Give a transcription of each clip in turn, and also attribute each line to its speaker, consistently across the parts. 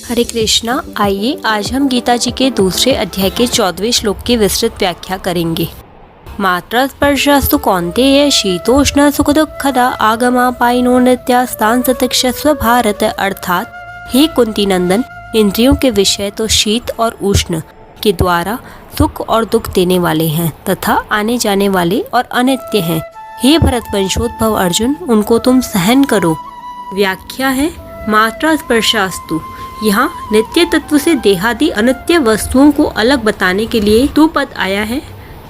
Speaker 1: हरे कृष्णा। आइए आज हम गीता जी के दूसरे अध्याय के 14वें श्लोक की विस्तृत व्याख्या करेंगे। मात्रा स्पर्शास्तु कौन्तेय शीतोष्ण सुख दुःखदा आगमापायिनो नित्यास्तान् तितिक्षस्व भारत। अर्थात हे कुंती नंदन, इंद्रियों के विषय तो शीत और उष्ण के द्वारा सुख और दुख देने वाले हैं तथा आने जाने वाले और अनित्य हैं। हे भरत वंशोद्भव अर्जुन, उनको तुम सहन करो। व्याख्या है मात्रा स्पर्शास्तु। यहाँ नित्य तत्व से देहादि अनित्य वस्तुओं को अलग बताने के लिए दो पद आया है।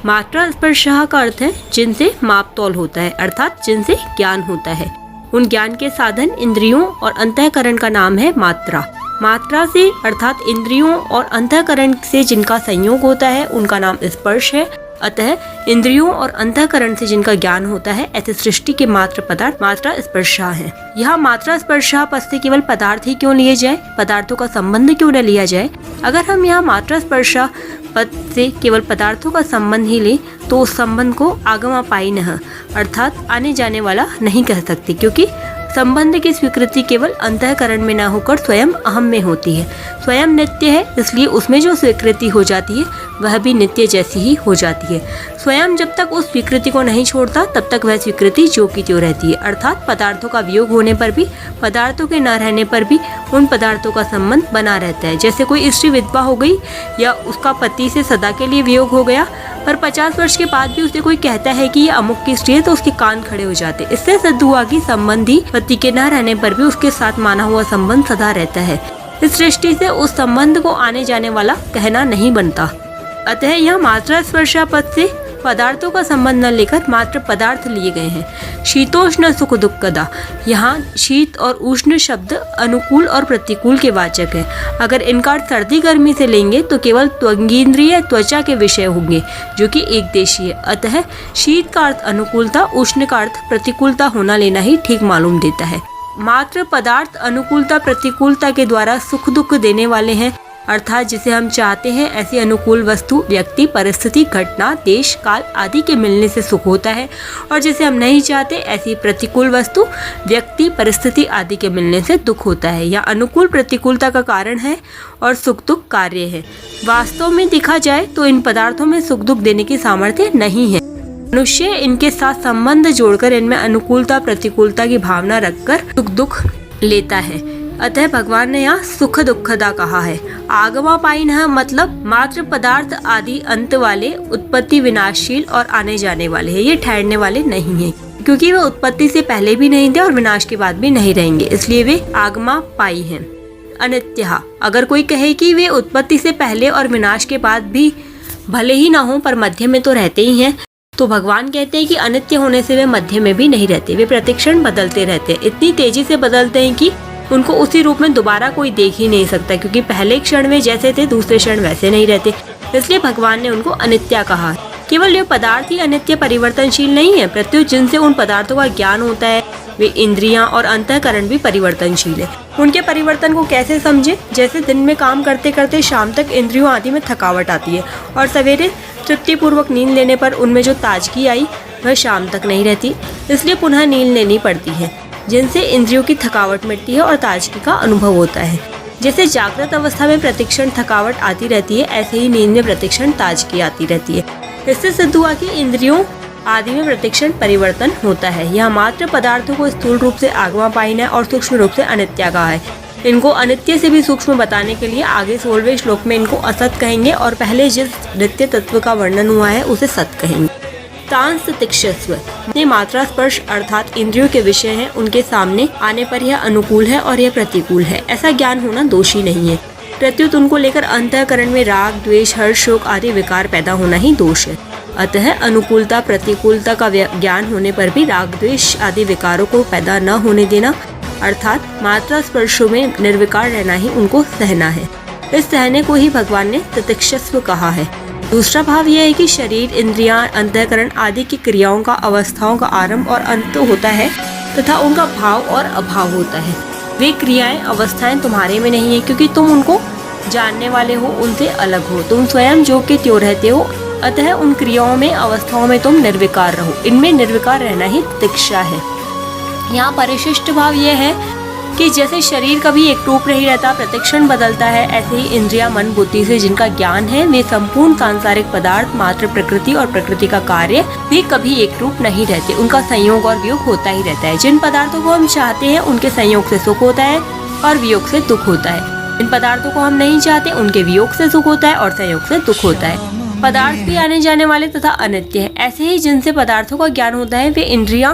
Speaker 1: मात्रा स्पर्शः का अर्थ है जिनसे माप तौल होता है, अर्थात जिनसे ज्ञान होता है। उन ज्ञान के साधन इंद्रियों और अंतःकरण का नाम है मात्रा। मात्रा से अर्थात इंद्रियों और अंतःकरण से जिनका संयोग होता है उनका नाम स्पर्श है। अतः इंद्रियों और अंतःकरण से जिनका ज्ञान होता है ऐसे सृष्टि के मात्र पदार्थ मात्रा स्पर्शा है। यहाँ मात्रा स्पर्शा पद से केवल पदार्थ ही क्यों लिए जाए, पदार्थों का संबंध क्यों न लिया जाए? अगर हम यहाँ मात्रा स्पर्शा पद से केवल पदार्थों का संबंध ही ले तो उस संबंध को आगमापायिनः अर्थात आने जाने वाला नहीं कह सकते, क्योंकि संबंध की स्वीकृति केवल अंतःकरण में न होकर स्वयं अहम में होती है। स्वयं नित्य है, इसलिए उसमें जो स्वीकृति हो जाती है वह भी नित्य जैसी ही हो जाती है। स्वयं जब तक उस स्वीकृति को नहीं छोड़ता तब तक वह स्वीकृति जो की त्यों रहती है। अर्थात पदार्थों का वियोग होने पर भी, पदार्थों के न रहने पर भी उन पदार्थों का संबंध बना रहता है। जैसे कोई स्त्री विधवा हो गई या उसका पति से सदा के लिए वियोग हो गया, पर 50 वर्ष के बाद भी उसे कोई कहता है कि ये अमुक की स्त्री है तो उसके कान खड़े हो जाते। इससे सिद्ध हुआ कि संबंधी पति के न रहने पर भी उसके साथ माना हुआ संबंध सदा रहता है। इस दृष्टि से उस संबंध को आने जाने वाला कहना नहीं बनता। अतः यह मात्रा स्पर्शा पद से पदार्थों का संबंध न लेकर मात्र पदार्थ लिए गए हैं। शीतोष्ण सुख दुःखदा, यहाँ शीत और उष्ण शब्द अनुकूल और प्रतिकूल के वाचक है। अगर इनका अर्थ सर्दी गर्मी से लेंगे तो केवल त्वगिंद्रिय त्वचा के विषय होंगे जो कि एक देशीय। अतः शीत का अर्थ अनुकूलता, उष्ण का अर्थ प्रतिकूलता होना लेना ही ठीक मालूम देता है। मात्र पदार्थ अनुकूलता प्रतिकूलता के द्वारा सुख दुख देने वाले हैं, अर्थात जिसे हम चाहते हैं ऐसी अनुकूल वस्तु व्यक्ति, परिस्थिति, घटना, देश, काल आदि के मिलने से सुख होता है, और जिसे हम नहीं चाहते ऐसी प्रतिकूल वस्तु व्यक्ति, परिस्थिति आदि के मिलने से दुख होता है। यह अनुकूल प्रतिकूलता का कारण है और सुख दुख कार्य है। वास्तव में देखा जाए तो इन पदार्थों में सुख दुख देने की सामर्थ्य नहीं है। मनुष्य इनके साथ संबंध जोड़कर इनमें अनुकूलता प्रतिकूलता की भावना रखकर सुख दुख लेता है। अतः भगवान ने यहाँ सुख दुखदा कहा है। आगमापायिनः मतलब मात्र पदार्थ आदि अंत वाले, उत्पत्ति विनाशशील और आने जाने वाले हैं। ये ठहरने वाले नहीं हैं, क्योंकि वे उत्पत्ति से पहले भी नहीं थे और विनाश के बाद भी नहीं रहेंगे, इसलिए वे आगमापायी हैं। अनित्यः, अगर कोई कहे कि वे उत्पत्ति से पहले और विनाश के बाद भी भले ही ना हो पर मध्य में तो रहते ही हैं, तो भगवान कहते हैं कि अनित्य होने से वे मध्य में भी नहीं रहते। वे प्रतिक्षण बदलते रहते हैं, इतनी तेजी से बदलते हैं कि उनको उसी रूप में दोबारा कोई देख ही नहीं सकता, क्योंकि पहले क्षण में जैसे थे दूसरे क्षण वैसे नहीं रहते। इसलिए भगवान ने उनको अनित्य कहा। केवल ये पदार्थ ही अनित्य परिवर्तनशील नहीं है, प्रत्युत जिनसे उन पदार्थों का ज्ञान होता है वे इंद्रियां और अंतःकरण भी परिवर्तनशील है। उनके परिवर्तन को कैसे समझे? जैसे दिन में काम करते करते शाम तक इंद्रियों आदि में थकावट आती है और सवेरे तृप्तिपूर्वक नींद लेने पर उनमें जो ताजगी आई वह शाम तक नहीं रहती, इसलिए पुनः नींद लेनी पड़ती है, जिनसे इंद्रियों की थकावट मिटती है और ताजगी का अनुभव होता है। जैसे जागृत अवस्था में प्रतिक्षण थकावट आती रहती है, ऐसे ही नींद में प्रतिक्षण ताजगी आती रहती है। इससे सिद्ध हुआ कि इंद्रियों आदि में प्रतिक्षण परिवर्तन होता है। यह मात्र पदार्थों को स्थूल रूप से आगमापायिनः और सूक्ष्म रूप से अनित्य कहा है। इनको अनित्य से भी सूक्ष्म बताने के लिए आगे 16वें श्लोक में इनको असत कहेंगे और पहले जिस नित्य तत्व का वर्णन हुआ है उसे सत कहेंगे। तांस तितिक्षस्व, मात्रा स्पर्श अर्थात इंद्रियों के विषय हैं, उनके सामने आने पर यह अनुकूल है और यह प्रतिकूल है ऐसा ज्ञान होना दोषी नहीं है। प्रत्युत उनको लेकर अंतःकरण में राग, द्वेष, हर्ष, शोक आदि विकार पैदा होना ही दोष है। अतः अनुकूलता प्रतिकूलता का ज्ञान होने पर भी राग, द्वेष आदि विकारों को पैदा न होने देना, अर्थात मात्रा स्पर्शों में निर्विकार रहना ही उनको सहना है। इस सहने को ही भगवान ने तितिक्षस्व कहा है। दूसरा भाव यह है कि शरीर, इंद्रियां, अंतःकरण आदि की क्रियाओं का अवस्थाओं का आरंभ और अंत होता है तथा उनका भाव और अभाव होता है। वे क्रियाएं, अवस्थाएं तुम्हारे में नहीं है, क्योंकि तुम उनको जानने वाले हो, उनसे अलग हो। तुम स्वयं जो के त्यों रहते हो, अतः उन क्रियाओं में, अवस्थाओं में तुम निर्विकार रहो। इनमें निर्विकार रहना ही तितिक्षा है। यहाँ परिशिष्ट भाव यह है कि जैसे शरीर कभी एक रूप नहीं रहता, प्रतिक्षण बदलता है, ऐसे ही इंद्रिया मन बुद्धि से जिनका ज्ञान है वे संपूर्ण सांसारिक पदार्थ मात्र प्रकृति और प्रकृति का कार्य भी कभी एक रूप नहीं रहते, उनका संयोग और वियोग होता ही रहता है। जिन पदार्थों को हम चाहते हैं उनके संयोग से सुख होता है और वियोग से दुख होता है। जिन पदार्थों को हम नहीं चाहते उनके वियोग से सुख होता है और संयोग से दुख होता है। पदार्थ भी आने जाने वाले तथा अनित्य है। ऐसे ही जिनसे पदार्थों का ज्ञान होता है वे इंद्रियां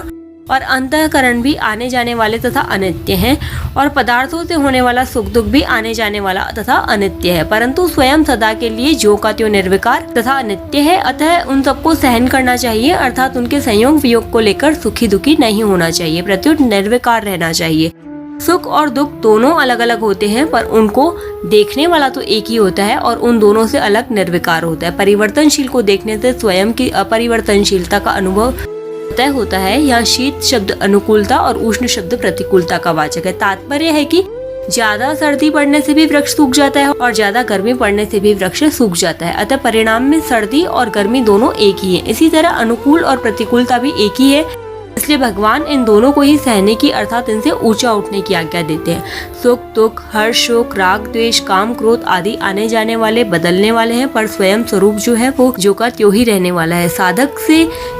Speaker 1: और अंतःकरण भी आने जाने वाले तथा अनित्य हैं और पदार्थों से होने वाला सुख दुख भी आने जाने वाला तथा अनित्य है, परंतु स्वयं सदा के लिए जो का त्यों निर्विकार तथा अनित्य है। अतः उन सबको सहन करना चाहिए, अर्थात उनके संयोग वियोग को लेकर सुखी दुखी नहीं होना चाहिए, प्रत्युत निर्विकार रहना चाहिए। सुख और दुख दोनों अलग अलग होते हैं पर उनको देखने वाला तो एक ही होता है और उन दोनों से अलग निर्विकार होता है। परिवर्तनशील को देखने से स्वयं की अपरिवर्तनशीलता का अनुभव तय होता है। यहाँ शीत शब्द अनुकूलता और उष्ण शब्द प्रतिकूलता का वाचक है। तात्पर्य है कि ज्यादा सर्दी पड़ने से भी वृक्ष सूख जाता है और ज्यादा गर्मी पड़ने से भी वृक्ष सूख जाता है, अतः परिणाम में सर्दी और गर्मी दोनों एक ही है। इसी तरह अनुकूल और प्रतिकूलता भी एक ही है, इसलिए भगवान इन दोनों को ही सहने की अर्थात इनसे ऊंचा उठने की आज्ञा देते हैं। सुख दुख हर्ष शोक राग द्वेष काम क्रोध आदि आने जाने वाले बदलने वाले हैं, पर स्वयं स्वरूप जो है वो जो का त्यों ही रहने वाला है। साधक से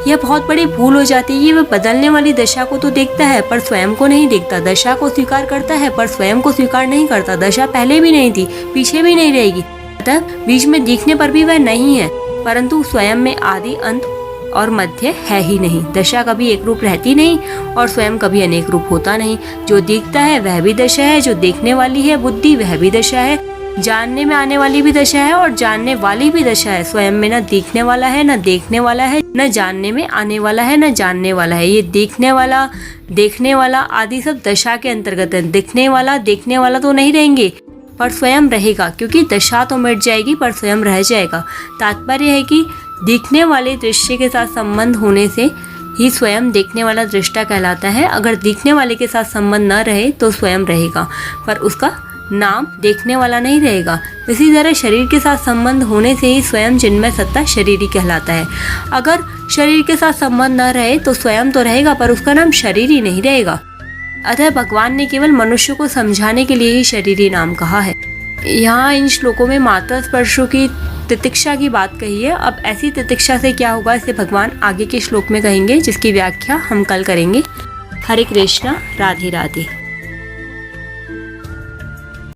Speaker 1: यह बहुत बड़ी भूल हो जाती है कि वह बदलने वाली दशा को तो देखता है पर स्वयं को नहीं देखता, दशा को स्वीकार करता है पर स्वयं को स्वीकार नहीं करता। दशा पहले भी नहीं थी, पीछे भी नहीं रहेगी, अतः बीच में दिखने पर भी वह नहीं है, परंतु स्वयं में आदि अंत और मध्य है ही नहीं। दशा कभी एक रूप रहती नहीं और स्वयं कभी अनेक रूप होता नहीं। जो दिखता है वह भी दशा है, जो देखने वाली है बुद्धि वह भी दशा है, जानने में आने वाली भी दशा है और जानने वाली भी दशा है। स्वयं में न दिखने वाला है न देखने वाला है, न जानने में आने वाला है न जानने वाला है। ये देखने वाला आदि सब दशा के अंतर्गत है। दिखने वाला देखने वाला तो नहीं रहेंगे पर स्वयं रहेगा, क्योंकि दशा तो मिट जाएगी पर स्वयं रह जाएगा। तात्पर्य है कि दिखने वाले दृश्य के साथ संबंध होने से ही स्वयं देखने वाला दृष्टा कहलाता है। अगर दिखने वाले के साथ संबंध न रहे तो स्वयं रहेगा पर उसका नाम देखने वाला नहीं रहेगा। इसी तरह शरीर के साथ संबंध होने से ही स्वयं जिनमें सत्ता शरीरी कहलाता है। अगर शरीर के साथ संबंध न रहे तो स्वयं तो रहेगा पर उसका नाम शरीरी नहीं रहेगा। अतः भगवान ने केवल मनुष्य को समझाने के लिए ही शरीरी नाम कहा है। यहाँ इन श्लोकों में मात्रा स्पर्शों की तितिक्षा की बात कही है। अब ऐसी तितिक्षा से क्या होगा इसे भगवान आगे के श्लोक में कहेंगे, जिसकी व्याख्या हम कल करेंगे। हरे कृष्णा, राधे राधे।